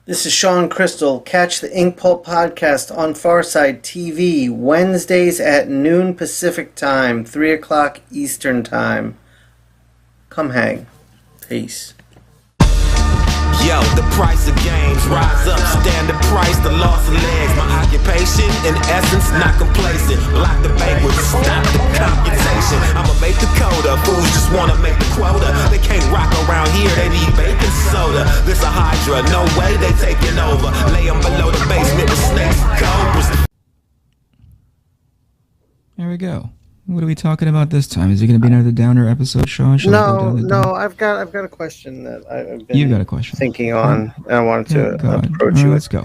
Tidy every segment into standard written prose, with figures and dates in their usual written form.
This is Shawn Crystal. Catch the Inkpulp podcast on Pharcyde TV Wednesdays at noon Pacific Time, 3 o'clock Eastern Time. Come hang. Peace. Yo, the price of games, rise up, standard price, the loss of legs. My occupation, in essence, not complacent. Block the banquet, stop the computation. I'ma make the coda, fools just wanna make the quota. They can't rock around here, they need baking soda. This a hydra, no way they taking over. Lay them below the basement with snakes and cobras. There we go. What are we talking about this time? Is it going to be another downer episode, Shawn? No. I've got a question that I've been thinking on, and I wanted to approach you. Let's go.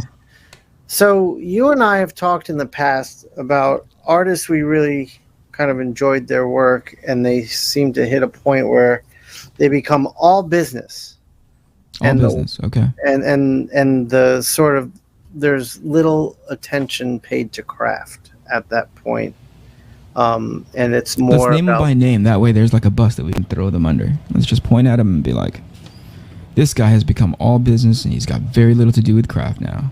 So you and I have talked in the past about artists we really kind of enjoyed their work, and they seem to hit a point where they become all business. Okay. And the sort of there's little attention paid to craft at that point. And it's more. Let's name them by name. That way, there's like a bus that we can throw them under. Let's just point at him and be like, "This guy has become all business, and he's got very little to do with craft now."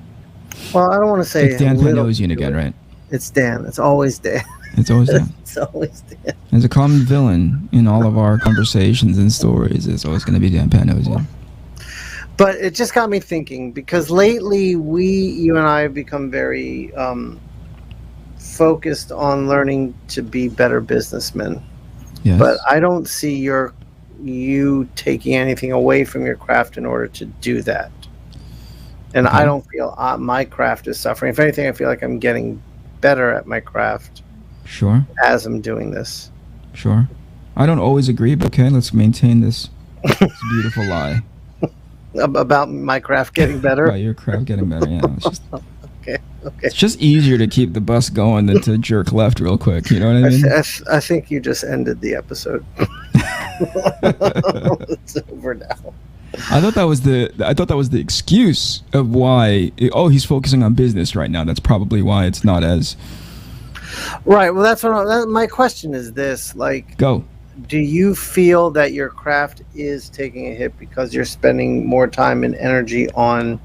Well, I don't want to say it's Dan Panosian again, right? It's Dan. It's always Dan. It's always Dan. It's always Dan. There's a common villain in all of our conversations and stories. It's always going to be Dan Panosian. But it just got me thinking, because lately you and I have become very focused on learning to be better businessmen. Yes. But I don't see you taking anything away from your craft in order to do that. And I don't feel my craft is suffering. If anything, I feel like I'm getting better at my craft. Sure. As I'm doing this. Sure. I don't always agree, but okay, let's maintain this beautiful lie. About my craft getting better? About your craft getting better, yeah. It's just, okay. It's just easier to keep the bus going than to jerk left real quick, you know what I mean? I think you just ended the episode. It's over now. I thought that was the excuse of why he's focusing on business right now. That's probably why it's not as right. Well, that's what my question is this, like, go. Do you feel that your craft is taking a hit because you're spending more time and energy on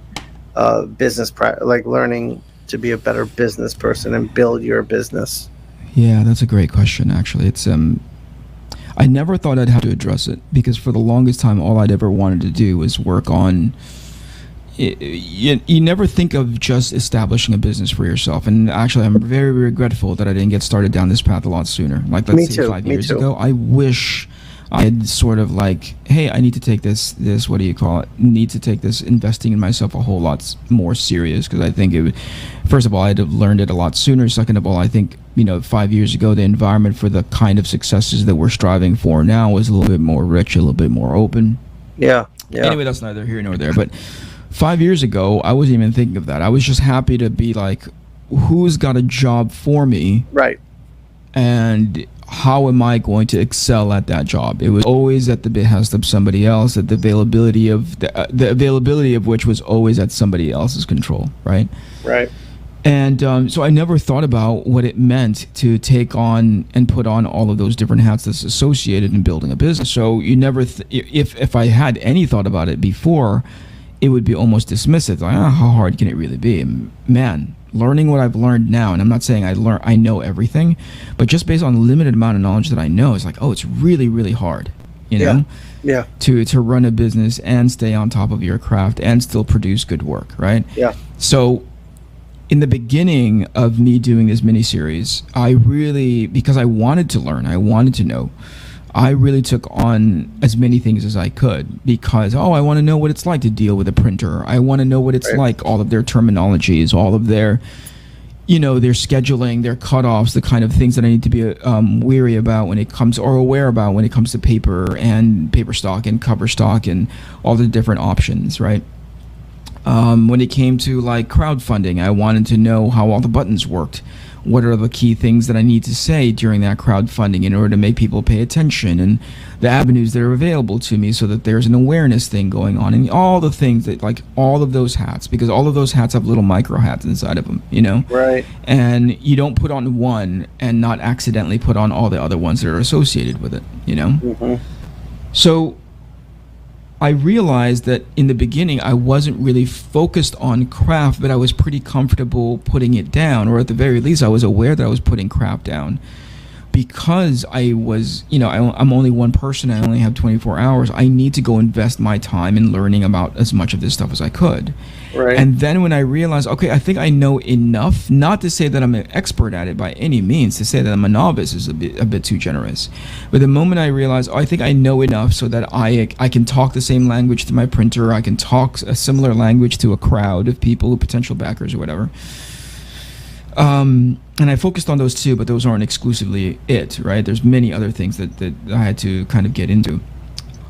business, like learning to be a better business person and build your business? Yeah, that's a great question, actually. It's I never thought I'd have to address it, because for the longest time all I'd ever wanted to do was work on you never think of just establishing a business for yourself. And actually, I'm very regretful that I didn't get started down this path a lot sooner. Like, let's say 5 years ago, I wish I had sort of like, hey, I need to take this what do you call it? Need to take this investing in myself a whole lot more serious, because I think it would, first of all, I'd have learned it a lot sooner. Second of all, I think, 5 years ago, the environment for the kind of successes that we're striving for now was a little bit more rich, a little bit more open. Yeah. Anyway, that's neither here nor there. But 5 years ago, I wasn't even thinking of that. I was just happy to be like, who's got a job for me? Right. And how am I going to excel at that job? It was always at the behest of somebody else, at the availability of which was always at somebody else's control, right? Right. And so I never thought about what it meant to take on and put on all of those different hats that's associated in building a business. So you never, if I had any thought about it before, it would be almost dismissive. Like, how hard can it really be? Man, learning what I've learned now, and I'm not saying I know everything, but just based on the limited amount of knowledge that I know, it's like, it's really, really hard, know? Yeah. To run a business and stay on top of your craft and still produce good work, right? Yeah. So in the beginning of me doing this miniseries, I really, because I wanted to learn, I wanted to know, I really took on as many things as I could, because, I want to know what it's like to deal with a printer. I want to know what it's like, all of their terminologies, all of their, their scheduling, their cutoffs, the kind of things that I need to be weary about when it comes, or aware about when it comes to paper and paper stock and cover stock and all the different options, right? When it came to like crowdfunding, I wanted to know how all the buttons worked. What are the key things that I need to say during that crowdfunding in order to make people pay attention, and the avenues that are available to me so that there's an awareness thing going on, and all the things that, like, all of those hats, because all of those hats have little micro hats inside of them, Right. And you don't put on one and not accidentally put on all the other ones that are associated with it, Mm-hmm. So I realized that in the beginning I wasn't really focused on craft, but I was pretty comfortable putting it down, or at the very least I was aware that I was putting craft down. Because I was, I'm only one person, I only have 24 hours, I need to go invest my time in learning about as much of this stuff as I could. Right. And then when I realized, okay, I think I know enough, not to say that I'm an expert at it by any means, to say that I'm a novice is a bit too generous. But the moment I realized, I think I know enough so that I can talk the same language to my printer, I can talk a similar language to a crowd of people, potential backers or whatever. And I focused on those two, but those aren't exclusively it, right? There's many other things that I had to kind of get into.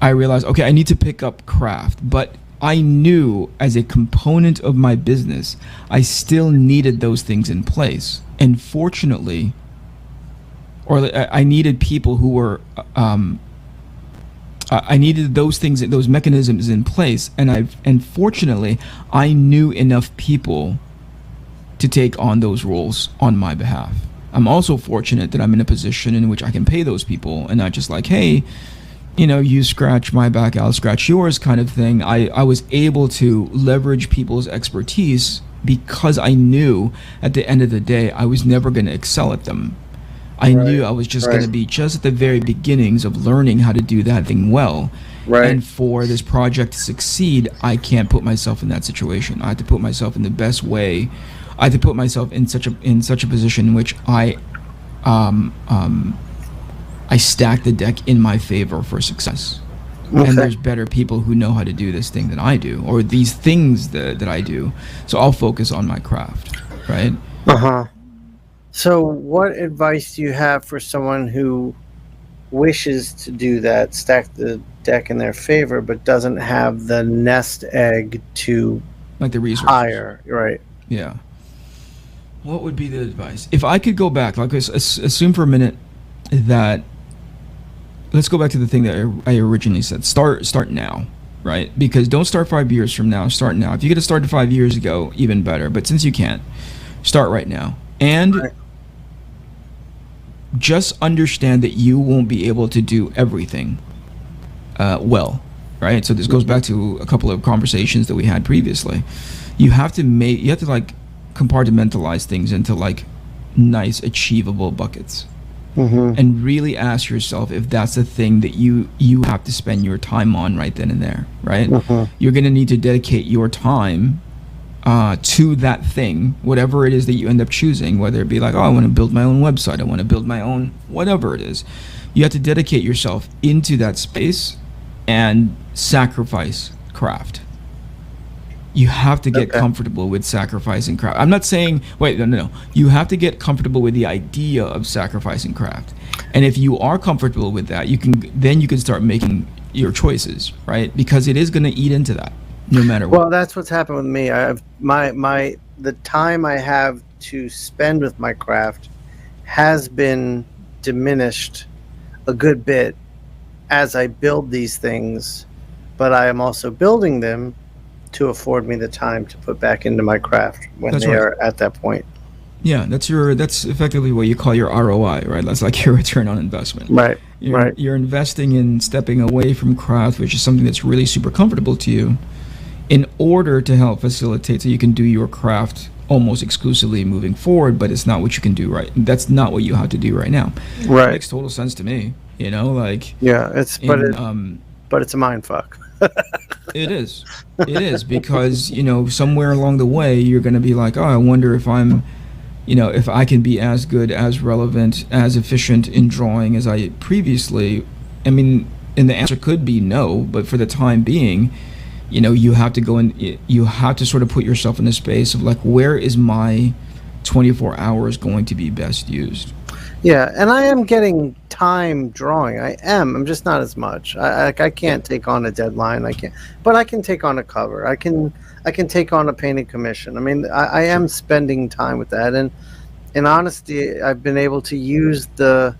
I realized, okay, I need to pick up craft, but I knew as a component of my business, I still needed those things in place. And fortunately, I needed people who were, I needed those things, those mechanisms in place. And fortunately, I knew enough people to take on those roles on my behalf. I'm also fortunate that I'm in a position in which I can pay those people and not just like, hey, you scratch my back, I'll scratch yours kind of thing. I was able to leverage people's expertise because I knew at the end of the day, I was never going to excel at them. I knew I was just going to be just at the very beginnings of learning how to do that thing well. Right. And for this project to succeed, I can't put myself in that situation. I have to put myself in the best way. I had to put myself in such a position in which I stack the deck in my favor for success. Okay. And there's better people who know how to do this thing than I do, or these things that I do. So I'll focus on my craft, right? So what advice do you have for someone who wishes to do that, stack the deck in their favor, but doesn't have the nest egg to like the resources hire, right? Yeah. What would be the advice? If I could go back, like assume for a minute that, let's go back to the thing that I originally said. Start now, right? Because don't start 5 years from now. Start now. If you could have started 5 years ago, even better. But since you can't, start right now. And just understand that you won't be able to do everything well, right? So this goes back to a couple of conversations that we had previously. You have to like compartmentalize things into like nice achievable buckets, and really ask yourself if that's the thing that you have to spend your time on right then and there, right? You're going to need to dedicate your time to that thing, whatever it is that you end up choosing, whether it be like, I want to build my own website, I want to build my own whatever it is. You have to dedicate yourself into that space and sacrifice craft. You have to get comfortable with sacrificing craft. I'm not saying, no. You have to get comfortable with the idea of sacrificing craft. And if you are comfortable with that, you can start making your choices, right? Because it is going to eat into that no matter what. Well, that's what's happened with me. The time I have to spend with my craft has been diminished a good bit as I build these things, but I am also building them to afford me the time to put back into my craft when they are at that point. Yeah, that's effectively what you call your ROI, right? That's like your return on investment. Right. You're investing in stepping away from craft, which is something that's really super comfortable to you, in order to help facilitate so you can do your craft almost exclusively moving forward, but it's not what you can do right. That's not what you have to do right now. Right. It makes total sense to me, like. Yeah, but it's a mind fuck. It is because somewhere along the way you're going to be like, I wonder if I'm if I can be as good, as relevant, as efficient in drawing as I previously. I mean, and the answer could be no, but for the time being, you have to go and you have to sort of put yourself in a space of like, where is my 24 hours going to be best used? Yeah, and I am getting time drawing. I'm just not as much. I can't take on a deadline. But I can take on a cover. I can take on a painting commission. I mean, I am spending time with that, and in honesty, I've been able to use the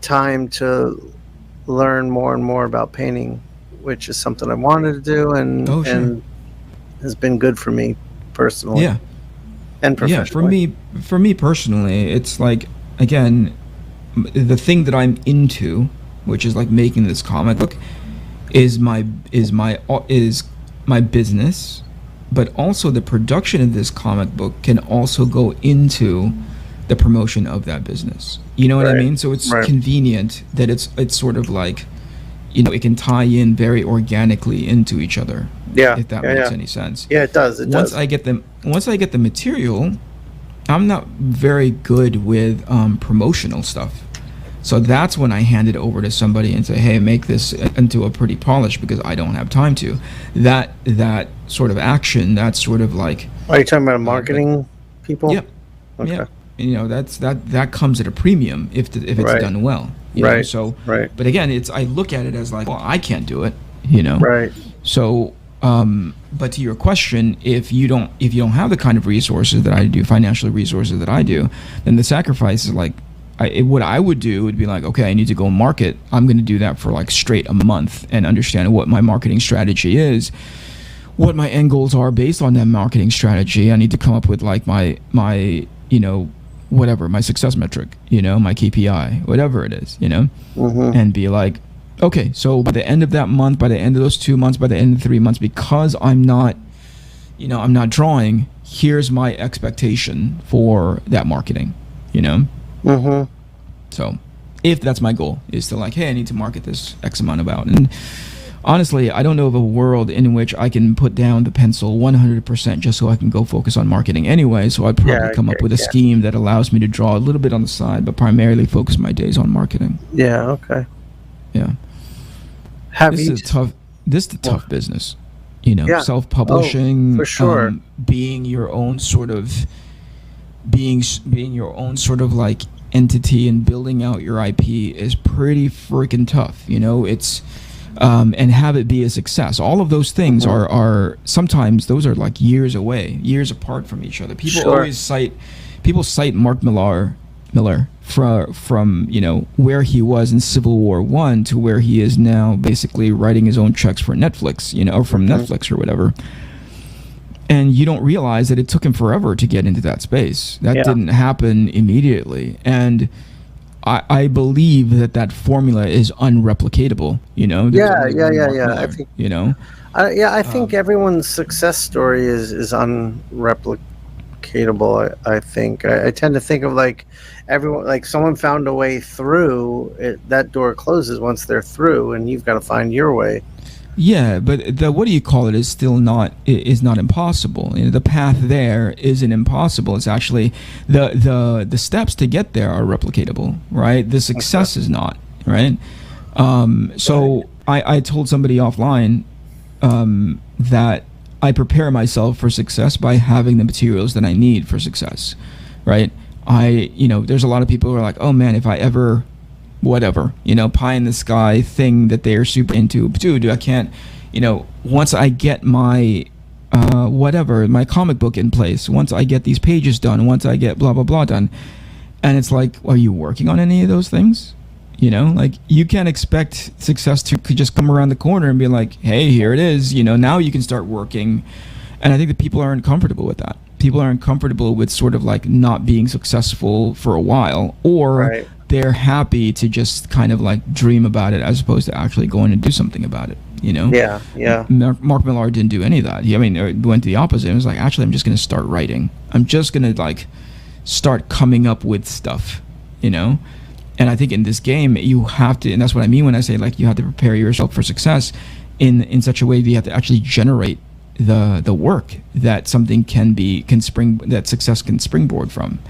time to learn more and more about painting, which is something I wanted to do, and has been good for me personally. Yeah, and professionally. Yeah, for me personally, it's like, again, the thing that I'm into, which is like making this comic book, is my business, but also the production of this comic book can also go into the promotion of that business. You know what I mean? So it's convenient that it's sort of like, you know, it can tie in very organically into each other. Yeah. If that makes any sense. Yeah, it does. Once I get the material, I'm not very good with promotional stuff. So that's when I hand it over to somebody and say, hey, make this into a pretty polish, because I don't have time to. That sort of action, that's sort of like... Are you talking about marketing people? Yep. Okay. Yep. You know, that comes at a premium if it's done well. You know? So, but again, I look at it as like, well, I can't do it, you know? Right. So, but to your question, if you don't have the kind of resources that I do, financial resources that I do, then the sacrifice is like, what I would do would be like, okay, I need to go market. I'm going to do that for like straight a month and understand what my marketing strategy is, what my end goals are based on that marketing strategy. I need to come up with like my you know, whatever, my success metric, you know, my KPI, whatever it is, you know, and be like, okay, so by the end of that month, by the end of those 2 months, by the end of 3 months, because I'm not drawing, here's my expectation for that marketing, you know? So if that's my goal, is to like, hey, I need to market this X amount about. And honestly, I don't know of a world in which I can put down the pencil 100% just so I can go focus on marketing anyway. So I'd probably come up with a scheme that allows me to draw a little bit on the side, but primarily focus my days on marketing. Yeah. Okay. Yeah. This is a tough business, you know, self-publishing, for sure. Being your own sort of like entity and building out your IP is pretty freaking tough, you know. It's and have it be a success. All of those things are sometimes those are like years away, years apart from each other. People cite Mark Millar from you know, where he was in Civil War I to where he is now, basically writing his own checks for Netflix, you know, or from Netflix or whatever. And you don't realize that it took him forever to get into that space. That didn't happen immediately. And I believe that formula is unreplicatable, you know? Yeah. I think, you know? I think everyone's success story is unreplicatable, I think. I tend to think of like everyone, like someone found a way through, that door closes once they're through, and you've got to find your way. Yeah, but the what do you call it is still not impossible. You know, the path there isn't impossible. It's actually the steps to get there are replicatable, right? The success is not, right? So I told somebody offline that I prepare myself for success by having the materials that I need for success, right? There's a lot of people who are like, oh man, if I ever whatever, you know, pie in the sky thing that they're super into. Dude, I can't, you know, once I get my my comic book in place, once I get these pages done, once I get blah blah blah done, and it's like, are you working on any of those things? You know, like you can't expect success to just come around the corner and be like, hey, here it is, you know, now you can start working. And I think that people aren't comfortable with that. People aren't comfortable with sort of like not being successful for a while, or they're happy to just kind of like dream about it as opposed to actually going to do something about it, you know? Yeah. Mark Millar didn't do any of that. It went the opposite. It was like, actually, I'm just going to start writing. I'm just going to like start coming up with stuff, you know? And I think in this game, you have to, and that's what I mean when I say like you have to prepare yourself for success in such a way that you have to actually generate the work that something that success can springboard from.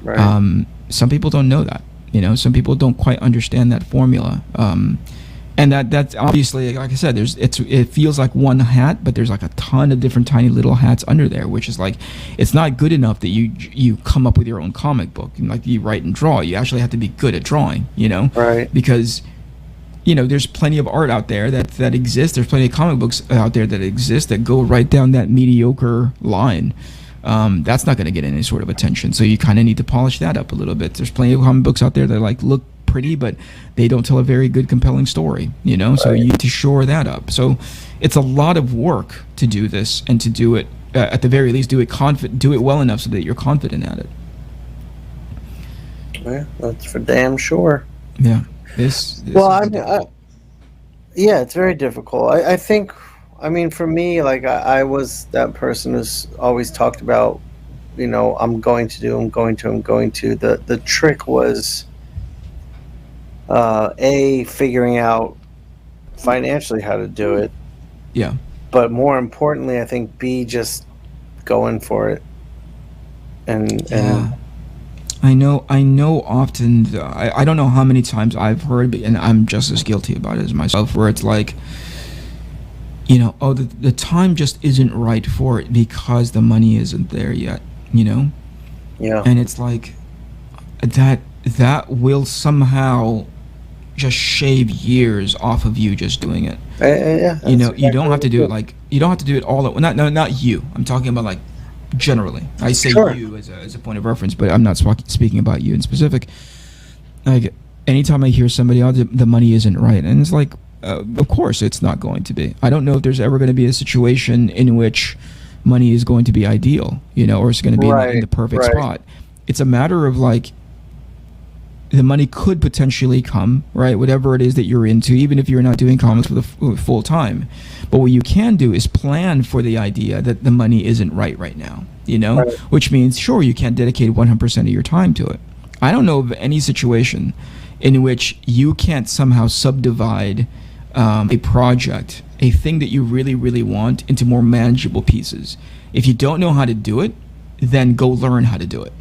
Right. Some people don't know that. You know, some people don't quite understand that formula, and that's obviously, like I said, it feels like one hat, but there's like a ton of different tiny little hats under there, which is like, it's not good enough that you come up with your own comic book and like you write and draw. You actually have to be good at drawing, you know, right? Because you know, there's plenty of art out there that exists. There's plenty of comic books out there that exist that go right down that mediocre line. That's not going to get any sort of attention. So you kind of need to polish that up a little bit. There's plenty of comic books out there that like look pretty, but they don't tell a very good, compelling story, you know? So you need to shore that up. So it's a lot of work to do this, and to do it, at the very least, do it well enough so that you're confident at it. Yeah, that's for damn sure. Yeah. Yeah, it's very difficult. I think, I mean, for me, like I was that person who's always talked about, I'm going to do, I'm going to, I'm going to. The trick was, A, figuring out financially how to do it, Yeah. but more importantly, I think B, just going for it. And Yeah. I know often, I don't know how many times I've heard, and I'm just as guilty about it as myself, where it's like, oh, the time just isn't right for it because the money isn't there yet, yeah, And it's like, that will somehow just shave years off of you just doing it. yeah, You that's know, you don't exactly have what to it do it is. like, you don't have to do it all at not no, not you. I'm talking about like generally. I say Sure. you as a point of reference, but I'm not speaking about you in specific. Like anytime I hear somebody, oh, the money isn't right, and it's like, of course it's not going to be. I don't know if there's ever going to be a situation in which money is going to be ideal, or it's going to be in Right, the perfect right, spot. It's a matter of like the money could potentially come, right? Whatever it is that you're into, even if you're not doing comics for the full time. But what you can do is plan for the idea that the money isn't right now, right. which means, sure, you can't dedicate 100% of your time to it. I don't know of any situation in which you can't somehow subdivide a project, a thing that you really, really want, into more manageable pieces. If you don't know how to do it, then go learn how to do it.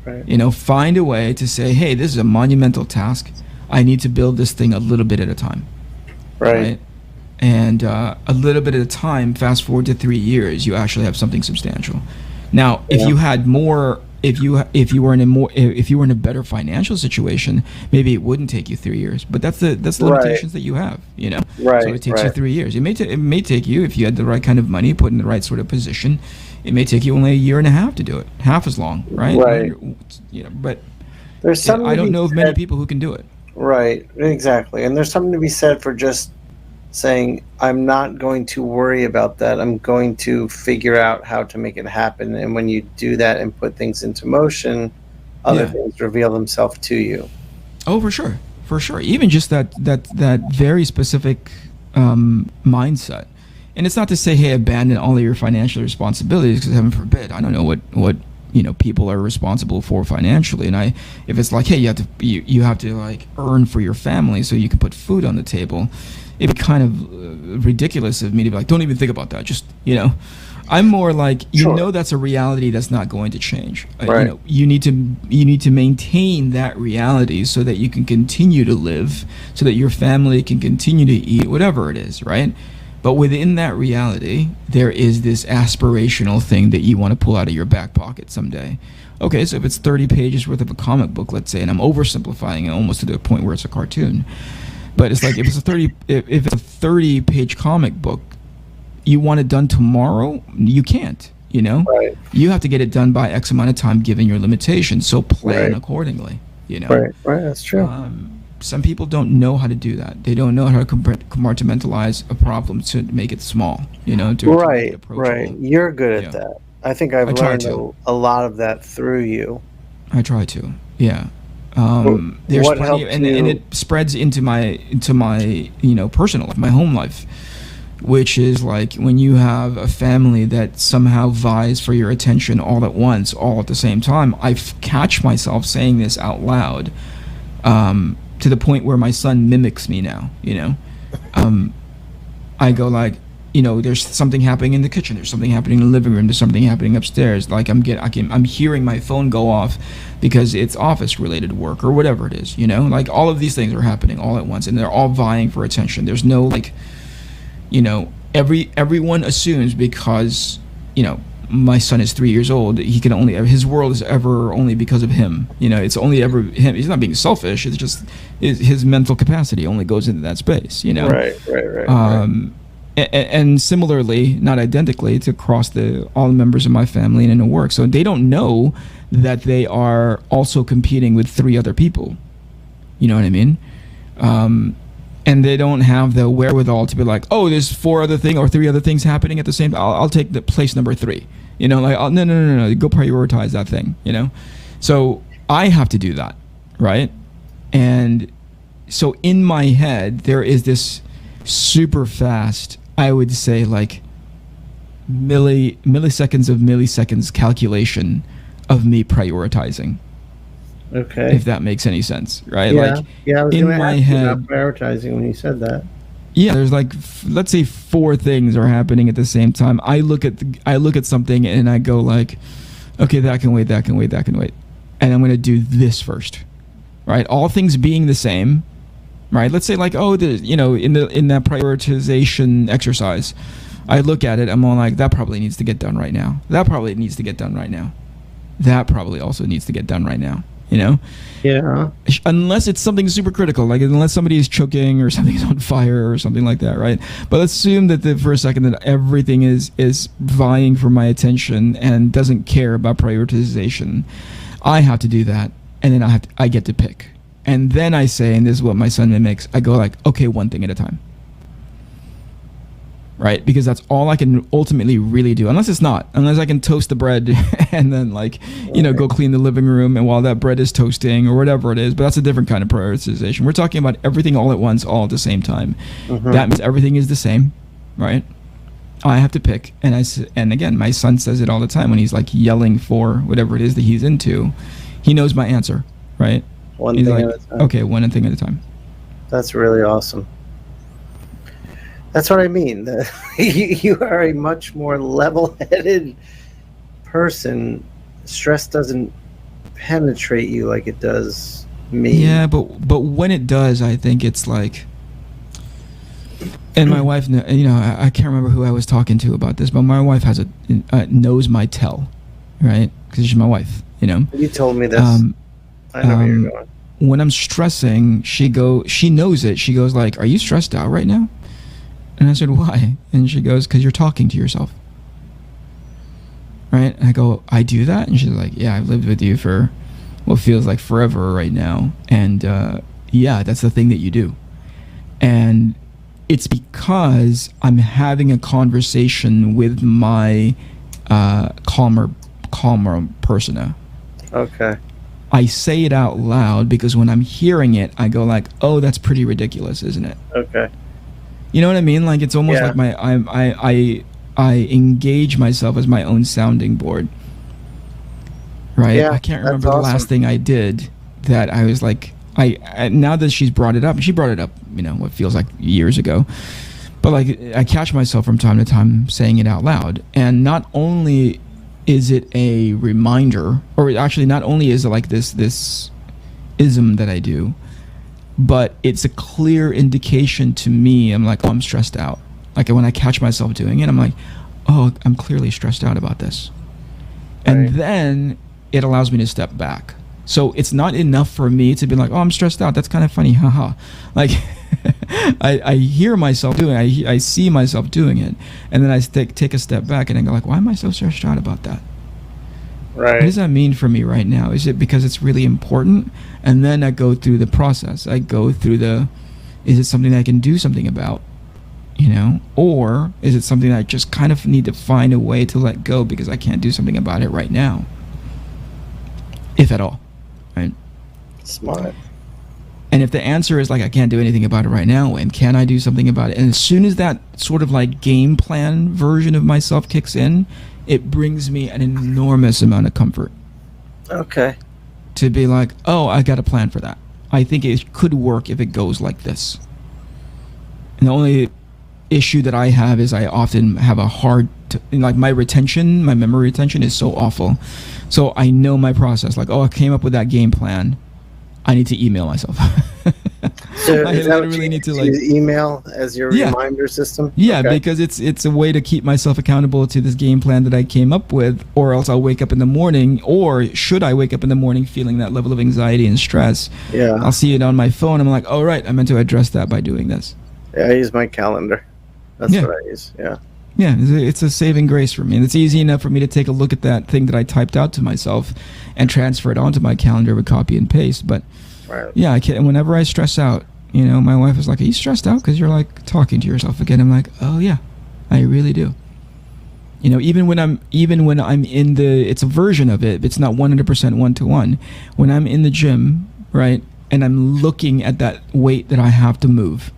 Right. Find a way to say, hey, this is a monumental task. I need to build this thing a little bit at a time, Right. right? And a little bit at a time, fast forward to 3 years, you actually have something substantial. Now, if Yeah. you had more, if you were in a better financial situation, maybe it wouldn't take you 3 years. But that's the Right. limitations that you have, So Right. it takes you Right. 3 years. It may take you, if you had the right kind of money, put in the right sort of position, it may take you only a year and a half to do it, half as long, right? Right. But There's something I to don't be know of many said. people who can do it. Right. Exactly. And there's something to be said for just saying, I'm not going to worry about that. I'm going to figure out how to make it happen. And when you do that and put things into motion, other Yeah. things reveal themselves to you. Oh, for sure, for sure. Even just that very specific mindset. And it's not to say, hey, abandon all of your financial responsibilities, because heaven forbid, I don't know what people are responsible for financially. And if it's like, hey, you have to like earn for your family so you can put food on the table, it'd be kind of ridiculous of me to be like, don't even think about that. Just I'm more like, Sure. that's a reality that's not going to change. Right. You need to maintain that reality so that you can continue to live, so that your family can continue to eat, whatever it is, right? But within that reality, there is this aspirational thing that you want to pull out of your back pocket someday. Okay, so if it's 30 pages worth of a comic book, let's say, and I'm oversimplifying it almost to the point where it's a cartoon, but it's like if it's a 30-page comic book, you want it done tomorrow, you can't. Right. You have to get it done by X amount of time given your limitations. So plan Right. accordingly. Right. Right. That's true. Some people don't know how to do that. They don't know how to compartmentalize a problem to make it small. To make it Right. approachable. Right. You're good at Yeah. that. I think I've I try learned to. a lot of that through you. I try to. Yeah. Wh- There's what plenty, helped and you? it spreads into my personal life, my home life, which is like when you have a family that somehow vies for your attention all at once, all at the same time. I catch myself saying this out loud, to the point where my son mimics me now. I go like, there's something happening in the kitchen, there's something happening in the living room, there's something happening upstairs. Like I'm hearing my phone go off because it's office related work or whatever it is. Like all of these things are happening all at once, and they're all vying for attention. There's no like, everyone assumes because my son is 3 years old, his world is ever only because of him. It's only ever him. He's not being selfish. It's just his mental capacity only goes into that space. Right. Right. And similarly, not identically, to across all the members of my family and in the work. So they don't know that they are also competing with 3 other people. You know what I mean? And they don't have the wherewithal to be like, oh, there's 4 other things or 3 other things happening at the same time. I'll take the place number 3. Like, no, go prioritize that thing. So I have to do that, right? And so in my head, there is this super fast, I would say like milliseconds of milliseconds calculation of me prioritizing. Okay. If that makes any sense, right? Yeah. Like I was in gonna my ask you about head, prioritizing when you said that. yeah, there's like let's say 4 things are happening at the same time. I look at something and I go like, okay, that can wait, that can wait, that can wait, and I'm going to do this first, right? All things being the same, right? Let's say like, oh, in that prioritization exercise, I look at it, I'm all like, that probably needs to get done right now. That probably needs to get done right now. That probably also needs to get done right now. Yeah. Unless it's something super critical, like unless somebody is choking or something's on fire or something like that, right? But let's assume that for a second that everything is vying for my attention and doesn't care about prioritization. I have to do that, and then I get to pick. And then I say, and this is what my son mimics, I go like, okay, one thing at a time. Right? Because that's all I can ultimately really do. Unless I can toast the bread and then go clean the living room, and while that bread is toasting or whatever it is, but that's a different kind of prioritization. We're talking about everything all at once, all at the same time. Mm-hmm. That means everything is the same, right? I have to pick, and again, my son says it all the time when he's like yelling for whatever it is that he's into. He knows my answer, right? One thing at a time. Okay, one thing at a time. That's really awesome. That's what I mean. You are a much more level-headed person. Stress doesn't penetrate you like it does me. Yeah, but when it does, I think it's like... And my wife, I can't remember who I was talking to about this, but my wife has knows my tell, right? Because she's my wife, You told me this. I know where you're going. When I'm stressing, she knows it. She goes like, "Are you stressed out right now?" And I said, "Why?" And she goes, "Because you're talking to yourself." Right? And I go, "I do that?" And she's like, "Yeah, I've lived with you for what feels like forever right now. And yeah, that's the thing that you do." And it's because I'm having a conversation with my calmer persona. Okay. I say it out loud because when I'm hearing it, I go like, "Oh, that's pretty ridiculous, isn't it?" Okay. You know what I mean? Like it's almost like I engage myself as my own sounding board. Right? Yeah, I can't remember the awesome. last thing I did that I was like, I now that she's brought it up, and she brought it up, what feels like years ago. But like I catch myself from time to time saying it out loud, and not only is it a reminder, or actually not only is it like this ism that I do, but it's a clear indication to me. I'm like, oh, I'm stressed out. Like when I catch myself doing it, I'm like, oh, I'm clearly stressed out about this. Right. And then it allows me to step back. So it's not enough for me to be like, oh, I'm stressed out. That's kind of funny. Haha. Like I hear myself doing it. I see myself doing it. And then I take a step back and I go like, why am I so stressed out about that? Right. What does that mean for me right now? Is it because it's really important? And then I go through the process. I go through is it something that I can do something about? Or is it something that I just kind of need to find a way to let go because I can't do something about it right now? If at all. Right? Smart. And if the answer is like, I can't do anything about it right now, and can I do something about it? And as soon as that sort of like game plan version of myself kicks in, it brings me an enormous amount of comfort. Okay. To be like, oh, I got a plan for that. I think it could work if it goes like this. And the only issue that I have is I often have a hard, my memory retention is so awful. So I know my process. Like, oh, I came up with that game plan. I need to email myself. So I is that what literally you need to use email as your reminder system? Yeah, Okay. because it's a way to keep myself accountable to this game plan that I came up with, or else I'll wake up in the morning, or should I wake up in the morning feeling that level of anxiety and stress, I'll see it on my phone. I'm like, oh, right, I meant to address that by doing this. Yeah, I use my calendar. That's what I use, yeah. Yeah, it's a saving grace for me. And it's easy enough for me to take a look at that thing that I typed out to myself and transfer it onto my calendar with copy and paste. But Right. yeah, I can't, whenever I stress out, my wife is like, are you stressed out? Because you're like talking to yourself again. I'm like, oh yeah, I really do. Even when I'm in it's a version of it. It's not 100% one-to-one. When I'm in the gym, right, and I'm looking at that weight that I have to move,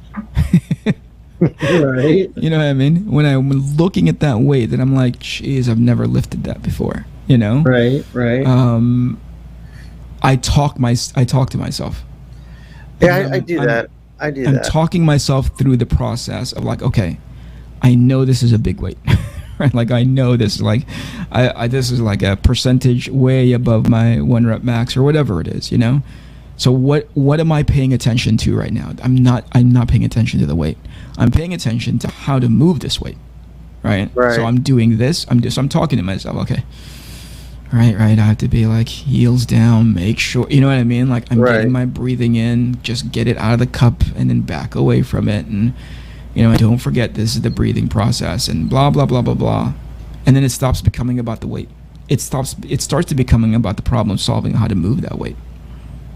Right. You know what I mean? When I'm looking at that weight, then I'm like, "Jeez, I've never lifted that before." You know? Right. Right. I talk to myself. Yeah, I do that. I do I'm that. talking myself through the process of like, okay, I know this is a big weight, right? Like I know this is like, this is like a percentage way above my 1 rep max or whatever it is, you know. So what am I paying attention to right now? I'm not paying attention to the weight. I'm paying attention to how to move this weight, right? Right. So I'm doing this. I'm talking to myself. Okay. Right. I have to be like heels down, make sure, you know what I mean? Like I'm getting my breathing in, just get it out of the cup and then back away from it. And, you know, don't forget this is the breathing process and blah, blah, blah, blah, blah. And then it stops becoming about the weight. It starts to becoming about the problem solving, how to move that weight.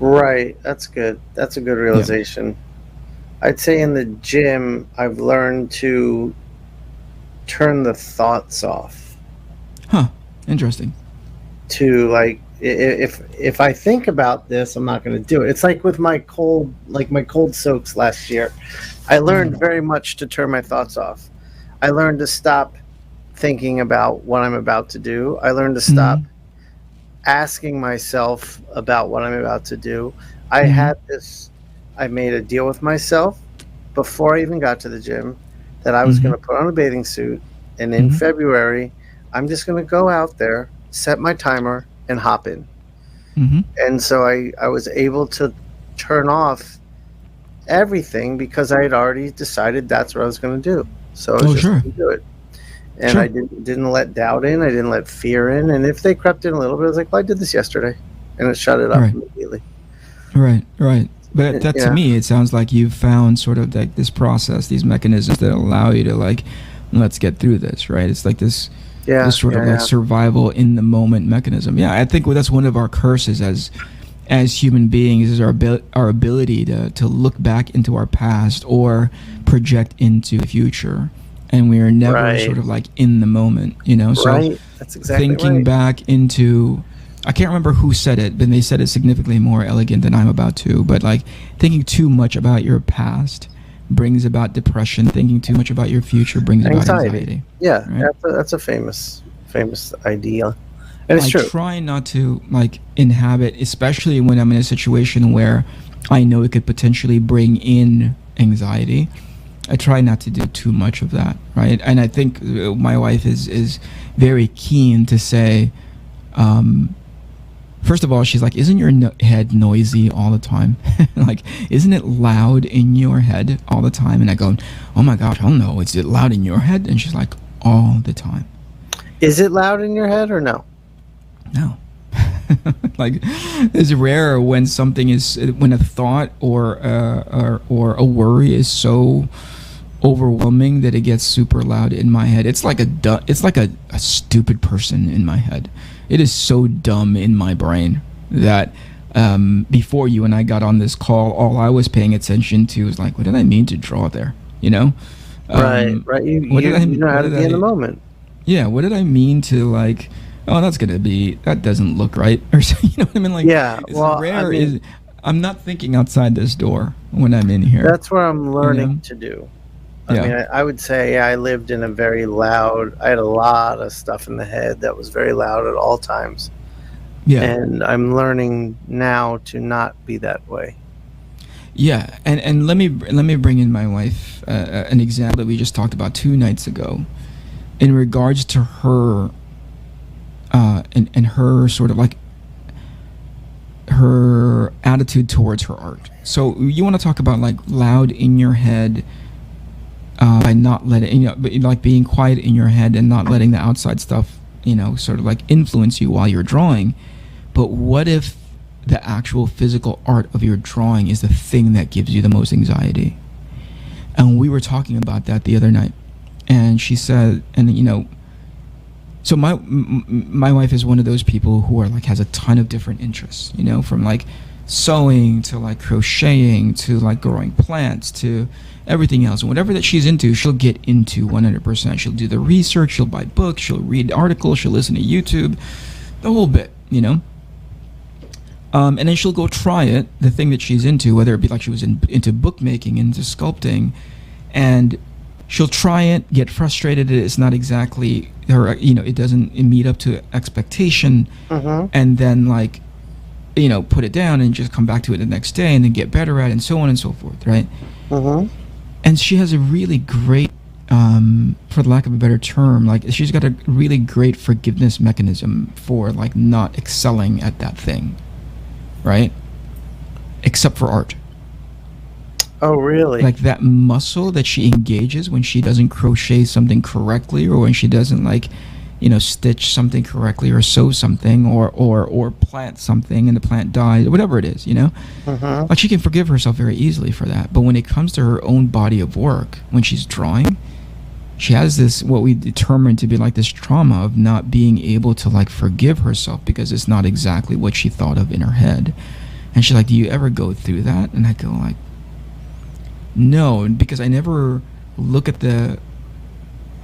Right. That's good. That's a good realization. Yeah. I'd say in the gym, I've learned to turn the thoughts off. Huh. Interesting. To like, if I think about this, I'm not going to do it. It's like with my cold soaks last year. I learned very much to turn my thoughts off. I learned to stop thinking about what I'm about to do. I learned to stop asking myself about what I'm about to do. I made a deal with myself before I even got to the gym that I was going to put on a bathing suit, and in February, I'm just going to go out there, set my timer, and hop in. And so I was able to turn off everything because I had already decided that's what I was going to do. So I was just going to do it. And I didn't let doubt in. I didn't let fear in. And if they crept in a little bit, I was like, well, I did this yesterday. And it shut it up immediately. Right. But that to me, it sounds like you've found sort of like this process, these mechanisms that allow you to like, let's get through this, right? It's like this sort of like survival in the moment mechanism. Yeah, I think that's one of our curses as human beings is our ability to look back into our past or project into the future, and we are never sort of like in the moment, you know. So that's exactly thinking back into, I can't remember who said it, but they said it significantly more elegant than I'm about to. But like thinking too much about your past brings about depression. Thinking too much about your future brings about anxiety. Yeah, right? that's a famous idea, and it's true. I try not to like inhabit, especially when I'm in a situation where I know it could potentially bring in anxiety. I try not to do too much of that, right? And I think my wife is very keen to say, first of all, she's like, isn't your head noisy all the time? Like, isn't it loud in your head all the time? And I go, oh my gosh, I don't know. Is it loud in your head? And she's like, all the time. Is it loud in your head or no? No. Like, it's rare when when a thought or a worry is so overwhelming that it gets super loud in my head. It's like a stupid person in my head. It is so dumb in my brain that before you and I got on this call, all I was paying attention to was like, what did I mean to draw there? You know? Right. You know how to be in the moment. Yeah, what did I mean to like, oh, that doesn't look right, or you know what I mean? Like, yeah, well, rare I'm not thinking outside this door when I'm in here. That's what I'm learning to do. I mean, I would say I lived in I had a lot of stuff in the head that was very loud at all times. Yeah. And I'm learning now to not be that way. Yeah, and let me bring in my wife, an example that we just talked about 2 nights ago, in regards to her, and her sort of like her attitude towards her art. So you want to talk about like loud in your head, by not letting, like being quiet in your head and not letting the outside stuff, sort of like influence you while you're drawing. But what if the actual physical art of your drawing is the thing that gives you the most anxiety? And we were talking about that the other night, and she said, so my wife is one of those people who are like has a ton of different interests, from like sewing to like crocheting to like growing plants to everything else. And whatever that she's into, she'll get into 100%. She'll do the research, she'll buy books, she'll read articles, she'll listen to YouTube, the whole bit, and then she'll go try it, the thing that she's into, whether it be like she was into bookmaking, into sculpting, and she'll try it, get frustrated. It's not exactly her, it doesn't meet up to expectation, and then like, put it down and just come back to it the next day and then get better at it and so on and so forth, right? And she has a really great, for the lack of a better term, like she's got a really great forgiveness mechanism for like not excelling at that thing, right? Except for art. Oh, really? Like that muscle that she engages when she doesn't crochet something correctly, or when she doesn't like, stitch something correctly, or sew something, or plant something and the plant dies, or whatever it is, Like she can forgive herself very easily for that. But when it comes to her own body of work, when she's drawing, she has this, what we determined to be like this trauma of not being able to like forgive herself because it's not exactly what she thought of in her head. And she's like, do you ever go through that? And I go like, no, because I never look at the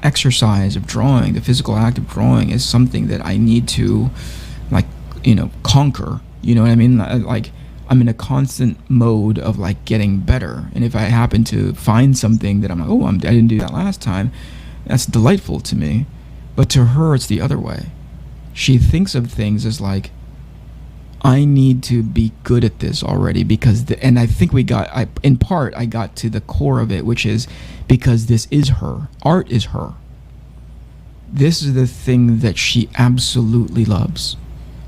exercise of drawing, the physical act of drawing, as something that I need to like, conquer. You know what I mean? Like I'm in a constant mode of like getting better. And if I happen to find something that I'm like, oh, I didn't do that last time, that's delightful to me. But to her, it's the other way. She thinks of things as like, I need to be good at this already because, and I think in part, I got to the core of it, which is because this is her. Art is her. This is the thing that she absolutely loves.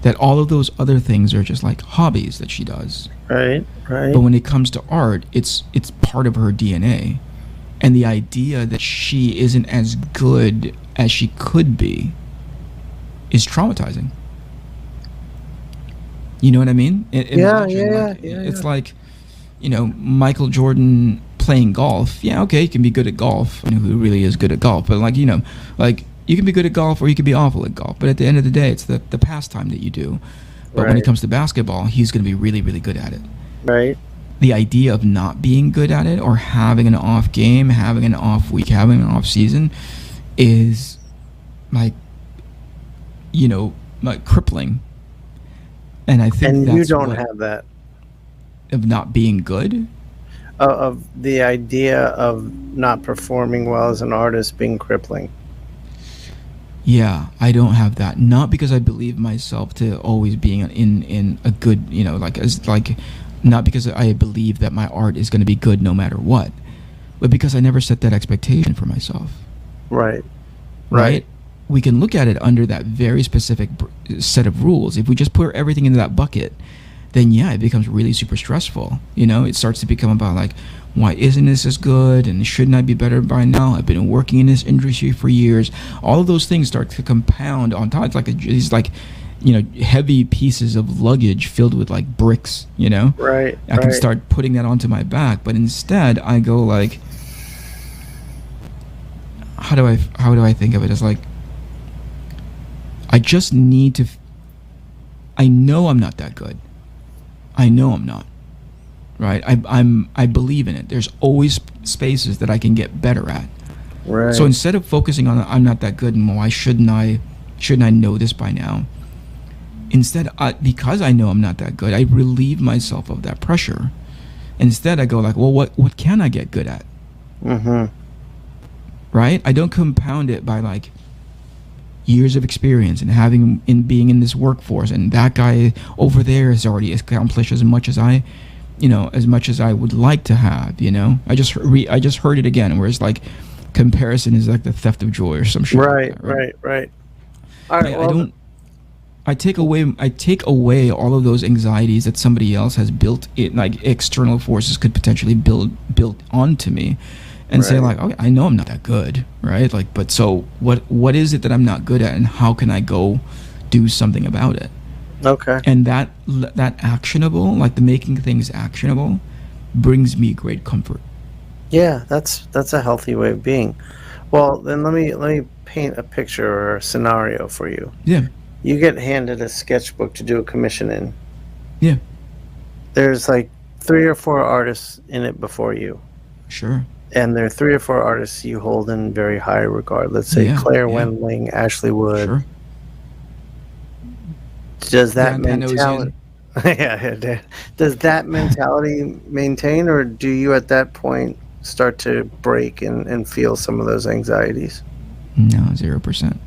That all of those other things are just like hobbies that she does. Right. But when it comes to art, it's part of her DNA. And the idea that she isn't as good as she could be is traumatizing. You know what I mean? It's like, Michael Jordan playing golf. Yeah, okay, he can be good at golf. Who really is good at golf? But like, you can be good at golf or you can be awful at golf. But at the end of the day, it's the pastime that you do. But when it comes to basketball, he's going to be really, really good at it. Right. The idea of not being good at it, or having an off game, having an off week, having an off season, is like, like crippling. And I think and that's you don't have that of not being good, of the idea of not performing well as an artist being crippling. Yeah, I don't have that. Not because I believe myself to always being in a good, not because I believe that my art is going to be good no matter what, but because I never set that expectation for myself. Right. We can look at it under that very specific set of rules. If we just put everything into that bucket, then it becomes really super stressful. It starts to become about like, why isn't this as good? And shouldn't I be better by now? I've been working in this industry for years. All of those things start to compound on top. It's like these heavy pieces of luggage filled with like bricks. Right. I can start putting that onto my back, but instead I go like, how do I think of it? As like, I just need to. I know I'm not that good. I know I'm not. Right. I believe in it. There's always spaces that I can get better at. Right. So instead of focusing on I'm not that good and why shouldn't I know this by now? Instead, because I know I'm not that good, I relieve myself of that pressure. Instead, I go like, well, what can I get good at? Right. I don't compound it by like years of experience and being in this workforce, and that guy over there has already accomplished as much as I would like to have. I just heard it again, where it's like comparison is like the theft of joy or some shit. Right. Like that, Right. All right. I take away all of those anxieties that somebody else has built. It like external forces could potentially built onto me. And say like, okay, I know I'm not that good, right? Like, but so what is it that I'm not good at, and how can I go do something about it? Okay. And that actionable, like the making things actionable, brings me great comfort. Yeah, that's a healthy way of being. Well, then let me paint a picture or a scenario for you. Yeah. You get handed a sketchbook to do a commission in. Yeah. There's like 3 or 4 artists in it before you. Sure. And there are 3 or 4 artists you hold in very high regard. Let's say Claire Wendling, Ashley Wood. Sure. Does that mentality? Does that mentality maintain, or do you at that point start to break and feel some of those anxieties? No, 0%.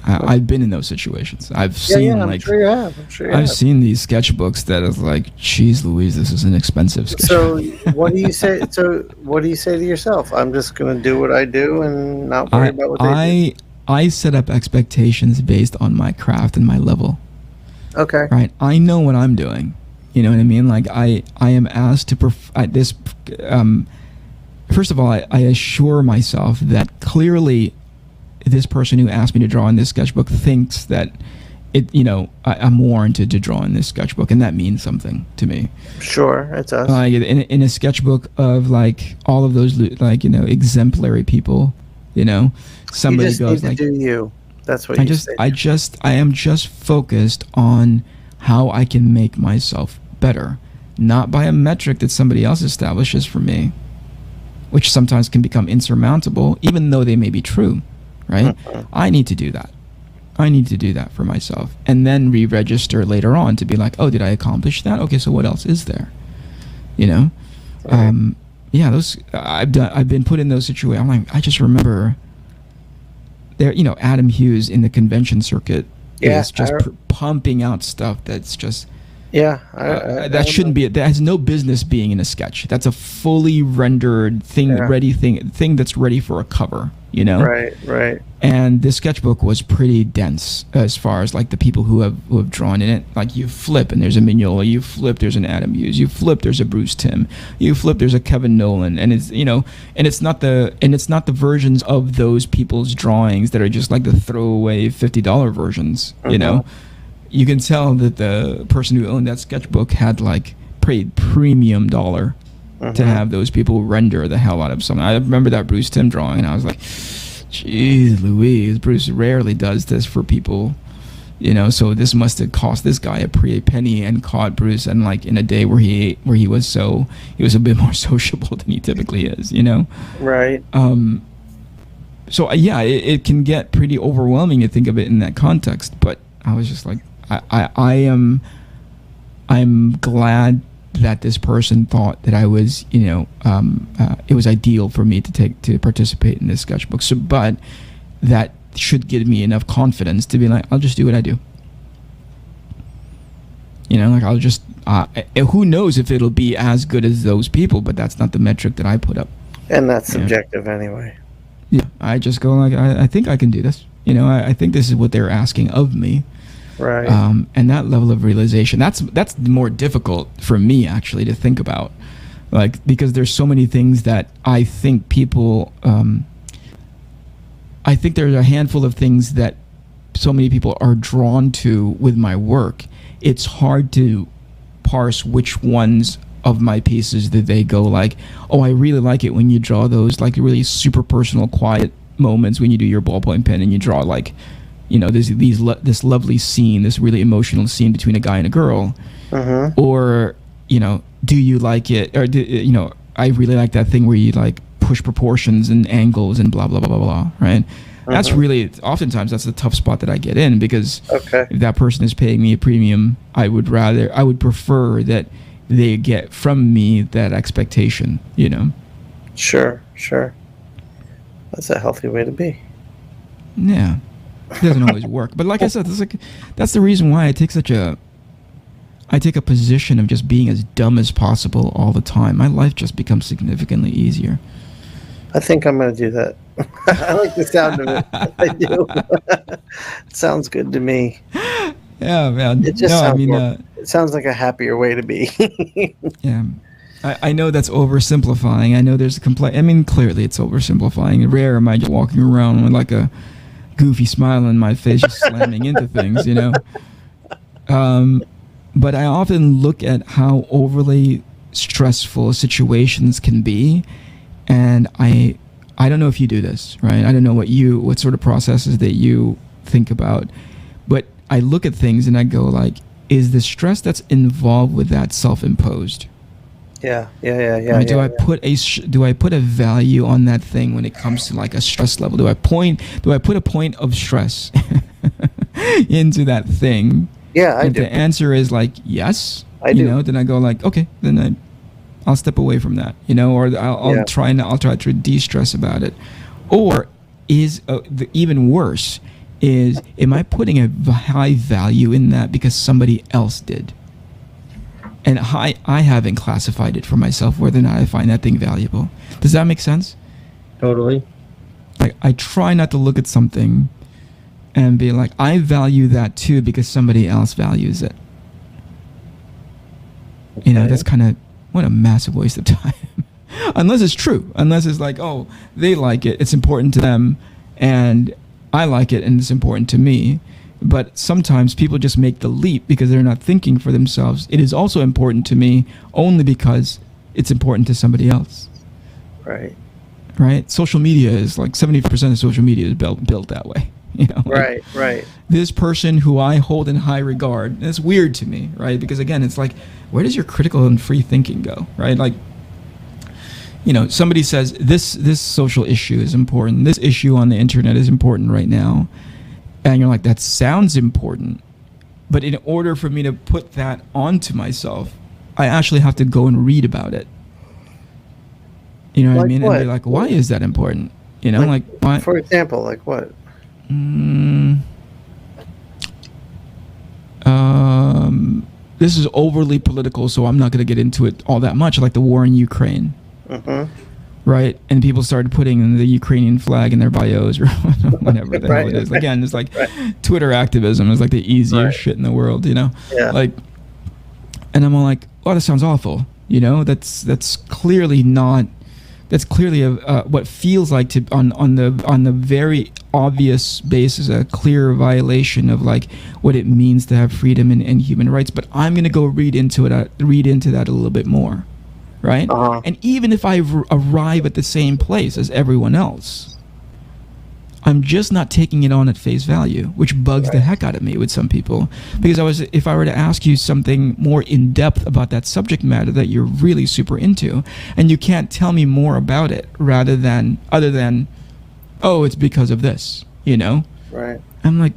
I've been in those situations. I've seen I'm sure you have. I've seen these sketchbooks that is like, geez Louise, this is an expensive sketchbook. So what do you say? What do you say to yourself? I'm just going to do what I do and not worry about what they do. I set up expectations based on my craft and my level. Okay. Right. I know what I'm doing. You know what I mean? Like I am asked to first of all, I assure myself that clearly this person who asked me to draw in this sketchbook thinks that I'm warranted to draw in this sketchbook, and that means something to me. Sure, it does. In a sketchbook of like all of those exemplary people, somebody you just goes need like, to do you. That's what I am just focused on how I can make myself better, not by a metric that somebody else establishes for me, which sometimes can become insurmountable, even though they may be true. Right? I need to do that. I need to do that for myself, and then re-register later on to be like, oh, did I accomplish that? Okay, so what else is there? Right. Those I've been put in those situations. I'm like, I just remember there. Adam Hughes in the convention circuit is just pumping out stuff that's just. Yeah, that shouldn't be. That has no business being in a sketch. That's a fully rendered thing that's ready for a cover. Right. And this sketchbook was pretty dense as far as like the people who have drawn in it. Like you flip and there's a Mignola, you flip there's an Adam Hughes, you flip there's a Bruce Timm, you flip there's a Kevin Nolan, and it's not the versions of those people's drawings that are just like the throwaway $50 versions. You can tell that the person who owned that sketchbook had like paid premium dollar to have those people render the hell out of something. I remember that Bruce Timm drawing, and I was like, "Jeez, Louise, Bruce rarely does this for people, So this must have cost this guy a pretty penny and caught Bruce, and like in a day where he was a bit more sociable than he typically is, Right. So it can get pretty overwhelming to think of it in that context. But I was just like, I'm glad that this person thought that I was, it was ideal for me to participate in this sketchbook. So, but that should give me enough confidence to be like, I'll just do what I do. I'll just, who knows if it'll be as good as those people, but that's not the metric that I put up. And that's subjective anyway. Yeah, I just go like, I think I can do this. I think this is what they're asking of me. Right. And that level of realization, that's more difficult for me actually to think about, like, because there's so many things that I think people, I think there's a handful of things that so many people are drawn to with my work. It's hard to parse which ones of my pieces that they go like, oh, I really like it when you draw those like really super personal, quiet moments when you do your ballpoint pen and you draw like, this lovely scene, this really emotional scene between a guy and a girl, or do you like it, or I really like that thing where you like push proportions and angles and blah blah blah blah blah, right? That's really oftentimes that's the tough spot that I get in, because if that person is paying me a premium, I would prefer that they get from me that expectation, Sure. That's a healthy way to be. Yeah. It doesn't always work, but like I said, that's the reason why I take a position of just being as dumb as possible all the time. My life just becomes significantly easier. I think I'm going to do that. I like the sound of it. I do. It sounds good to me. Yeah, man. It sounds like a happier way to be. Yeah. I know that's oversimplifying. I know there's a complaint. I mean, clearly it's oversimplifying. Rare am I just walking around with like a goofy smile on my face, just slamming into things, But I often look at how overly stressful situations can be, and I don't know if you do this, right? I don't know what sort of processes that you think about, but I look at things and I go like, is the stress that's involved with that self-imposed? Yeah. Right? Do I put a value on that thing when it comes to like a stress level? Do I put a point of stress into that thing? Yeah, I do. The answer is like yes. I do. Then I go like, okay, then I'll step away from that, or I'll try to de-stress about it. Or is even worse is, am I putting a high value in that because somebody else did? And I haven't classified it for myself whether or not I find that thing valuable. Does that make sense? Totally. Like, I try not to look at something and be like, I value that too because somebody else values it. Okay. That's kind of, what a massive waste of time. Unless it's true. Unless it's like, oh, they like it, it's important to them, and I like it and it's important to me. But sometimes people just make the leap because they're not thinking for themselves. It is also important to me only because it's important to somebody else. Right. Right? Social media is like 70% of social media is built that way. Right. This person who I hold in high regard, and it's weird to me, right? Because again, it's like, where does your critical and free thinking go, right? Like, somebody says this social issue is important, this issue on the internet is important right now, and you're like, that sounds important, but in order for me to put that onto myself, I actually have to go and read about it. You know what I mean? What? And be like, why is that important? Like why? For example, like what? This is overly political, so I'm not going to get into it all that much. Like the war in Ukraine, right? And people started putting the Ukrainian flag in their bios or whatever the hell it is. Again, it's like Twitter activism is like the easiest shit in the world, Yeah. Like, and I'm all like, oh, that sounds awful. That's clearly not. That's clearly what feels like to on the very obvious basis a clear violation of like what it means to have freedom and human rights. But I'm gonna go read into that a little bit more, right? And even if I arrive at the same place as everyone else, I'm just not taking it on at face value, which bugs the heck out of me with some people. Because if I were to ask you something more in depth about that subject matter that you're really super into, and you can't tell me more about it other than, oh, it's because of this, Right. I'm like,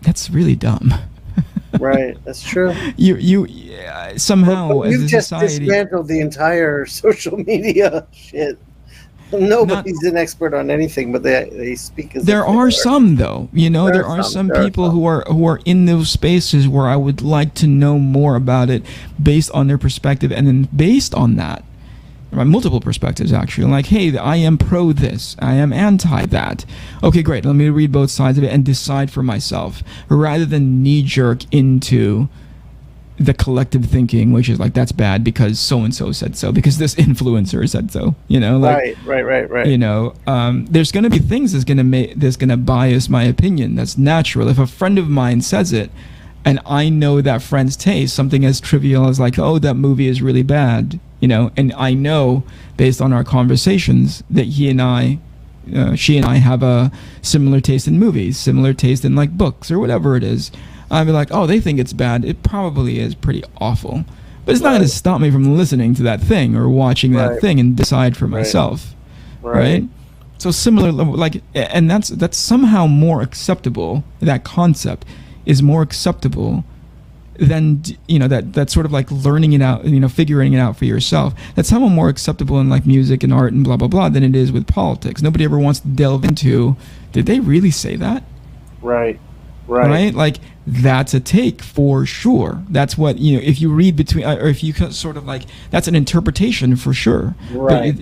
that's really dumb. Right. That's true. You somehow as a just society dismantled the entire social media shit. Nobody's an expert on anything, but they speak as there are some though, there are some people who are in those spaces where I would like to know more about it based on their perspective, and then based on that, multiple perspectives actually, like, hey, I am pro this, I am anti that. Okay, great, let me read both sides of it and decide for myself, rather than knee jerk into the collective thinking, which is like, that's bad because so-and-so said so, because this influencer said so, like, right. There's going to be things that's going to bias my opinion. That's natural. If a friend of mine says it and I know that friend's taste, something as trivial as like, oh, that movie is really bad, and I know based on our conversations that she and I have a similar taste in movies, similar taste in like books or whatever it is, I'd be like, oh, they think it's bad. It probably is pretty awful. But it's not going to stop me from listening to that thing or watching that thing and decide for myself. Right? So similar, like, and that's somehow more acceptable. That concept is more acceptable than, that sort of like learning it out, figuring it out for yourself. That's somehow more acceptable in like music and art and blah, blah, blah than it is with politics. Nobody ever wants to delve into, did they really say that? Right. Like, that's a take for sure. That's what, if you read between, or if you sort of like, that's an interpretation for sure. But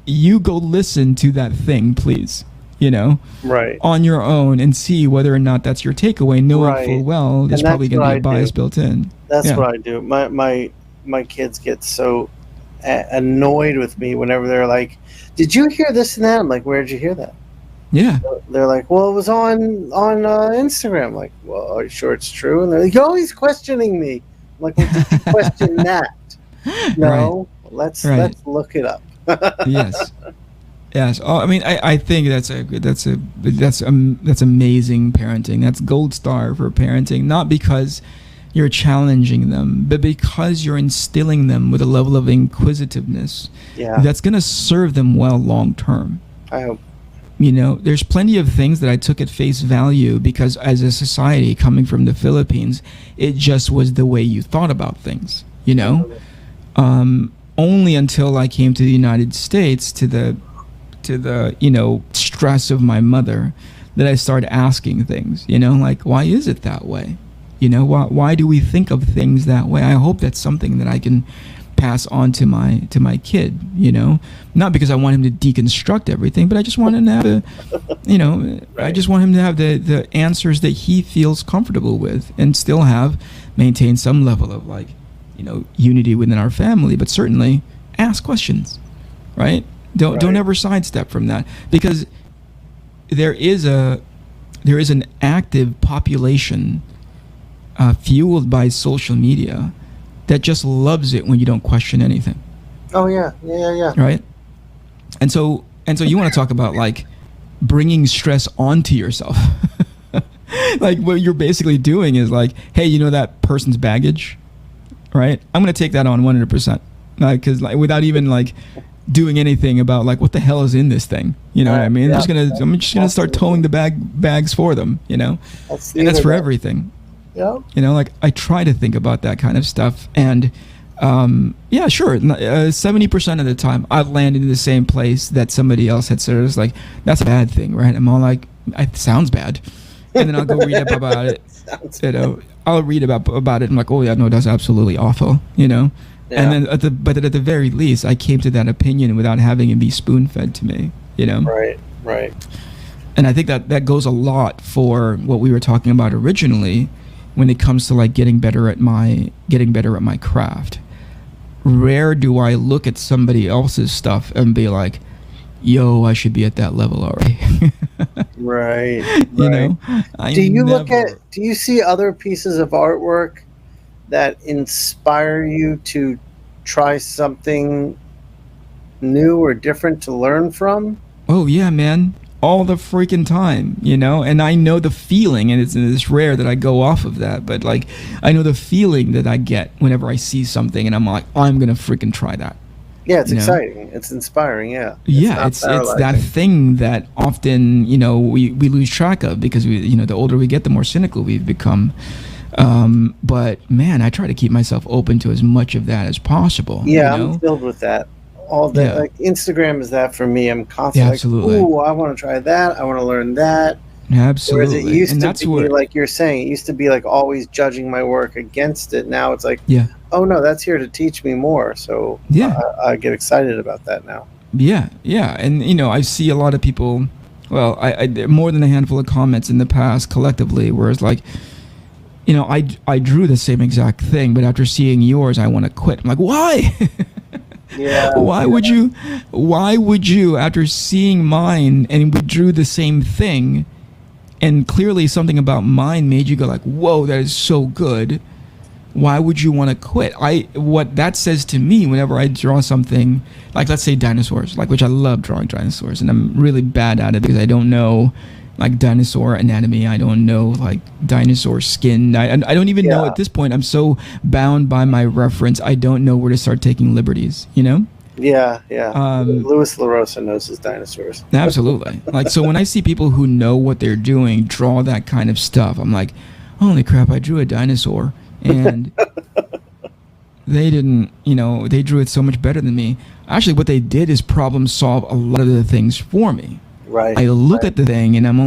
you go listen to that thing, please, on your own and see whether or not that's your takeaway, knowing full well there's probably going to be a bias built in. That's what I do. My kids get so annoyed with me whenever they're like, did you hear this and that? I'm like, where'd you hear that? Yeah. They're like, well, it was on Instagram. I'm like, well, are you sure it's true? And they're like, you're always questioning me. I'm like, well, did you question that? No, let's look it up. Yes. Oh, I mean, I think that's amazing parenting. That's gold star for parenting. Not because you're challenging them, but because you're instilling them with a level of inquisitiveness that's going to serve them well long term. I hope. There's plenty of things that I took at face value because as a society coming from the Philippines, it just was the way you thought about things, Only until I came to the United States, to the stress of my mother, that I started asking things, like, why is it that way? Why do we think of things that way? I hope that's something that I can pass on to my kid, not because I want him to deconstruct everything, but I just want him to have I just want him to have the answers that he feels comfortable with, and still maintain some level of unity within our family, but certainly ask questions, right? Don't ever sidestep from that, because there is an active population fueled by social media that just loves it when you don't question anything. Oh yeah. Right? And so you want to talk about bringing stress onto yourself. What you're basically doing is hey, that person's baggage, right? I'm going to take that on 100%. Because without even doing anything about what the hell is in this thing, what I mean? Yeah, I'm just gonna start towing the bags for them, and that's for everything. Yeah. I try to think about that kind of stuff, and yeah, sure. 70% of the time, I've landed in the same place that somebody else had said. It's that's a bad thing, right? I'm all it sounds bad, and then I'll go read up about it. I'll read about it. I'm oh yeah, no, that's absolutely awful, Yeah. And then at the very least, I came to that opinion without having it be spoon-fed to me, Right. And I think that goes a lot for what we were talking about originally, when it comes to getting better at my craft. Rare do I look at somebody else's stuff and be yo, I should be at that level already. Right. Do you see other pieces of artwork that inspire you to try something new or different to learn from? Oh yeah, man, all the freaking time, and I know the feeling, and it's rare that I go off of that, but I know the feeling that I get whenever I see something, and I'm I'm gonna freaking try that. Yeah, it's exciting. It's inspiring. Yeah. It's that thing that often we lose track of, because we the older we get, the more cynical we've become. But man, I try to keep myself open to as much of that as possible. Yeah, I'm filled with that. All day. Instagram is that for me. I'm constantly ooh, I want to try that. I want to learn that. Absolutely. Whereas it used to be like you're saying, it used to be always judging my work against it. Now it's oh no, that's here to teach me more. So I get excited about that now. Yeah. And I see a lot of people. Well, I more than a handful of comments in the past collectively, where it's I drew the same exact thing, but after seeing yours, I want to quit. I'm why? Yeah. Why would you, after seeing mine and we drew the same thing, and clearly something about mine made you go whoa, that is so good, why would you want to quit? What that says to me whenever I draw something, let's say dinosaurs, which I love drawing dinosaurs, and I'm really bad at it because I don't know dinosaur anatomy. I don't know dinosaur skin. I don't even know at this point. I'm so bound by my reference. I don't know where to start taking liberties. Yeah. Louis LaRosa knows his dinosaurs. Absolutely. So when I see people who know what they're doing draw that kind of stuff, I'm holy crap! I drew a dinosaur, and they didn't. They drew it so much better than me. Actually, what they did is problem solve a lot of the things for me. Right. I look at the thing and I'm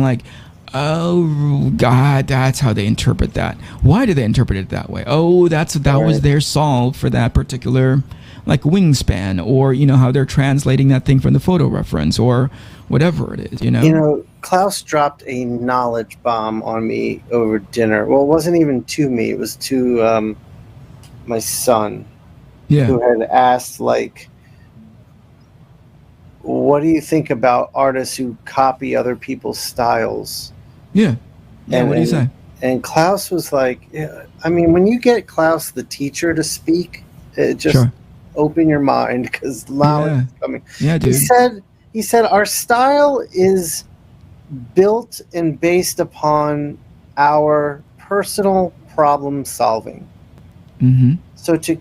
oh God, that's how they interpret that. Why do they interpret it that way? Oh, that was their solve for that particular wingspan, or how they're translating that thing from the photo reference, or whatever it is. Klaus dropped a knowledge bomb on me over dinner. Well, it wasn't even to me. It was to my son, who had asked what do you think about artists who copy other people's styles? Yeah. What do you say? And Klaus was when you get Klaus the teacher to speak, it just open your mind, because knowledge is coming. Yeah, dude. He said our style is built and based upon our personal problem solving. Mm-hmm. So to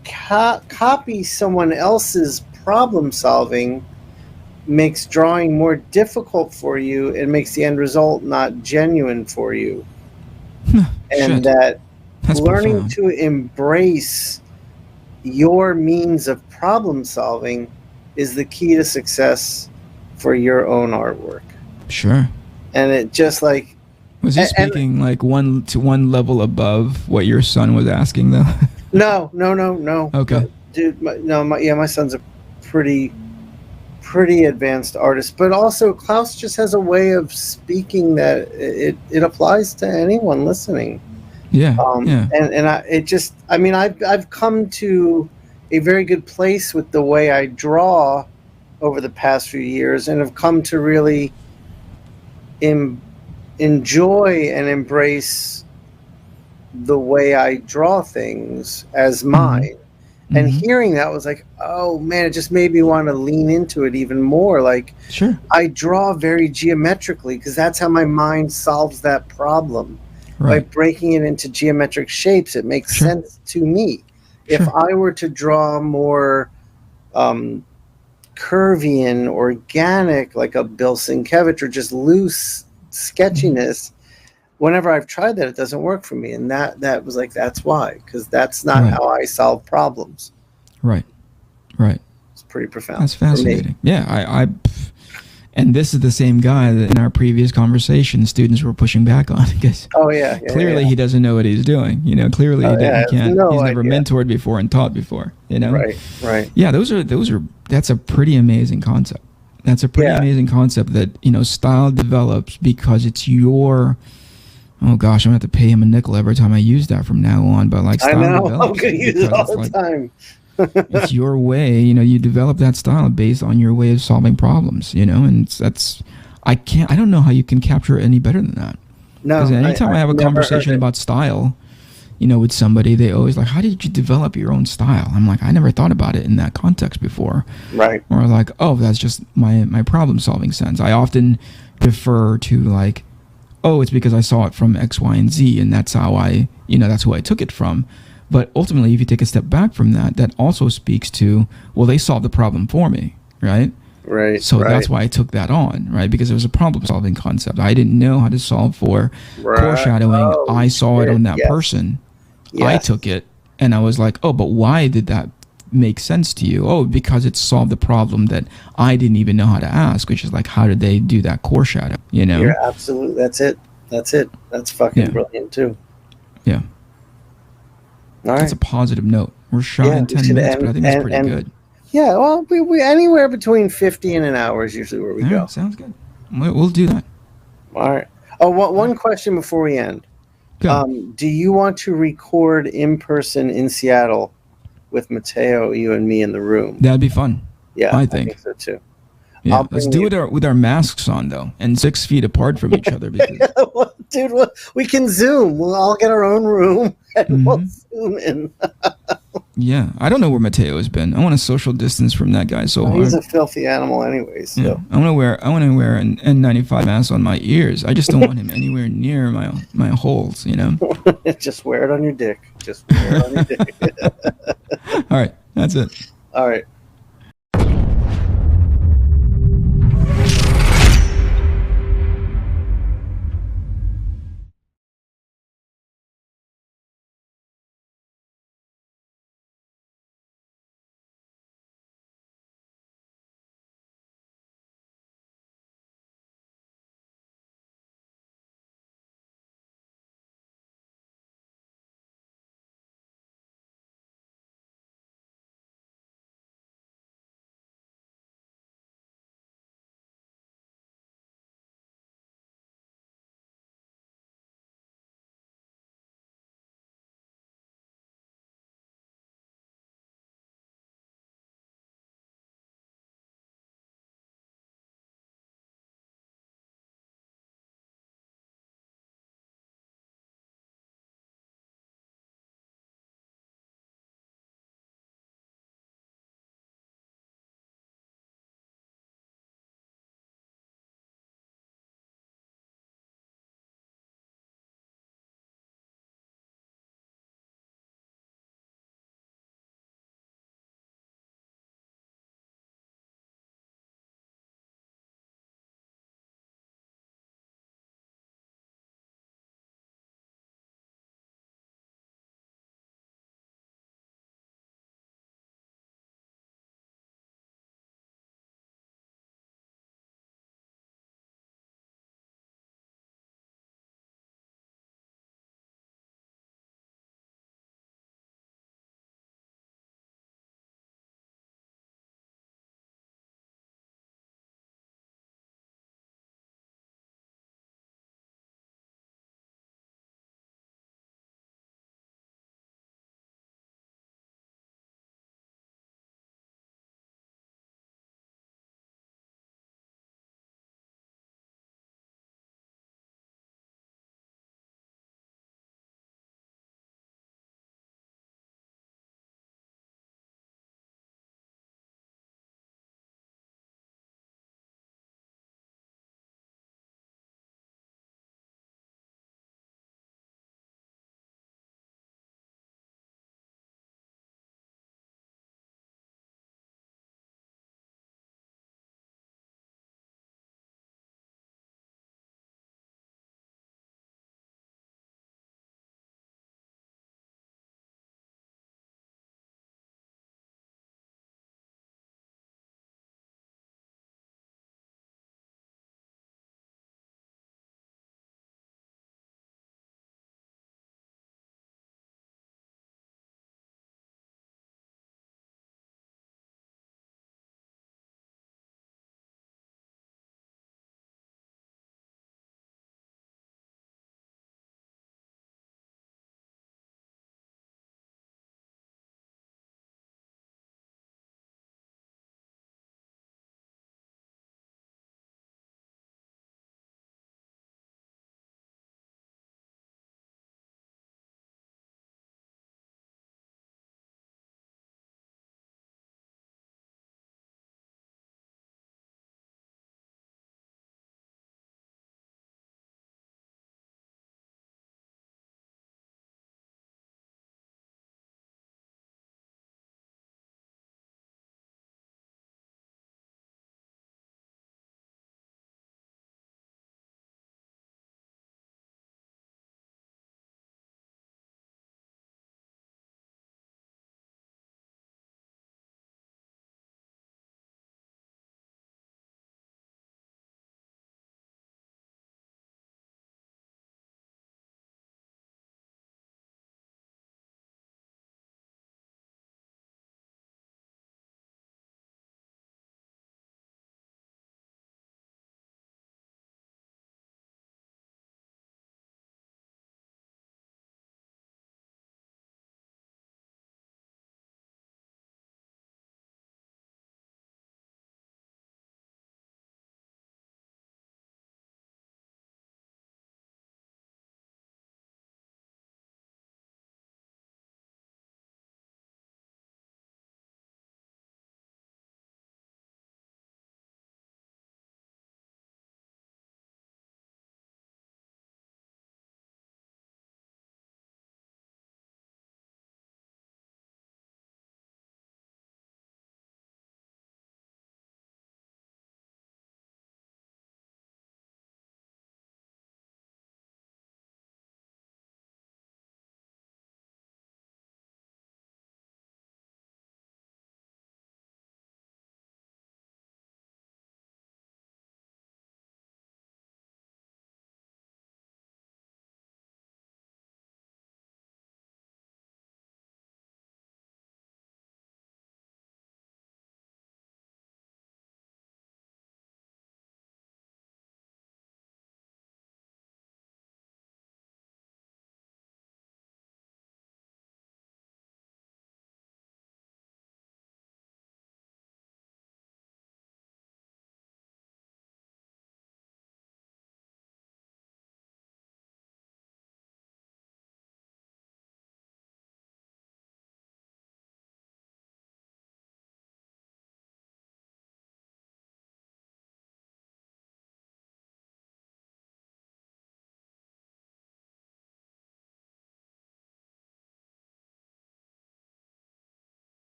copy someone else's problem solving makes drawing more difficult for you and makes the end result not genuine for you. And that's learning profound. To embrace your means of problem solving is the key to success for your own artwork. Sure. And it just like, was he speaking like one level above what your son was asking though? No. Okay. Dude, my son's a pretty advanced artist, but also Klaus just has a way of speaking that it applies to anyone listening. Yeah. And I've come to a very good place with the way I draw over the past few years, and have come to really enjoy and embrace the way I draw things as mine. And hearing that was like, oh man, it just made me want to lean into it even more. Like, sure, I draw very geometrically because that's how my mind solves that problem. By breaking it into geometric shapes, it makes sense to me. If I were to draw more curvy and organic, like a Bill Sienkiewicz, or just loose sketchiness, whenever I've tried that, it doesn't work for me. And that was like, that's why, because that's not how I solve problems. Right. It's pretty profound. That's fascinating. Yeah, and this is the same guy that in our previous conversation students were pushing back on, because clearly he doesn't know what he's doing. Clearly he can't. He's never mentored before and taught before. Right. Yeah, that's a pretty amazing concept. That's a pretty amazing concept that style develops because it's your. Oh gosh, I'm gonna have to pay him a nickel every time I use that from now on. But like, style develops. I'm gonna use it all the time. It's your way, you develop that style based on your way of solving problems, and I don't know how you can capture it any better than that. No, because anytime I have a conversation about style, with somebody, they always like, how did you develop your own style? I'm like, I never thought about it in that context before. Right. Or like, oh, that's just my problem solving sense. I often defer to like, oh, it's because I saw it from X, Y, and Z, and that's how that's who I took it from. But ultimately, if you take a step back from that, that also speaks to, well, they solved the problem for me, right? Right. So that's why I took that on, right? Because it was a problem-solving concept. I didn't know how to solve for foreshadowing. I saw it on that person. Yes. I took it, and I was like, oh, but why did that make sense to you? Oh, because it solved the problem that I didn't even know how to ask, which is like, how did they do that core shadow, You're absolutely, that's it. That's fucking brilliant, too. Yeah. All right. That's a positive note. We're shot in 10 minutes, but I think that's pretty good. Yeah, well, we anywhere between 50 and an hour is usually where we go. Right, sounds good. We'll do that. All right. Oh, one question before we end. Do you want to record in person in Seattle with Mateo, you and me in the room? That'd be fun. Yeah, I think so too. Yeah, let's do it with our masks on though, and 6 feet apart from each other. Because dude, we can Zoom. We'll all get our own room and we'll Zoom in. Yeah, I don't know where Mateo has been. I want to social distance from that guy so hard. He's a filthy animal, anyways. So. Yeah. I want to wear an N95 mask on my ears. I just don't want him anywhere near my holes. Just wear it on your dick. Just wear it on your dick. All right, that's it. All right.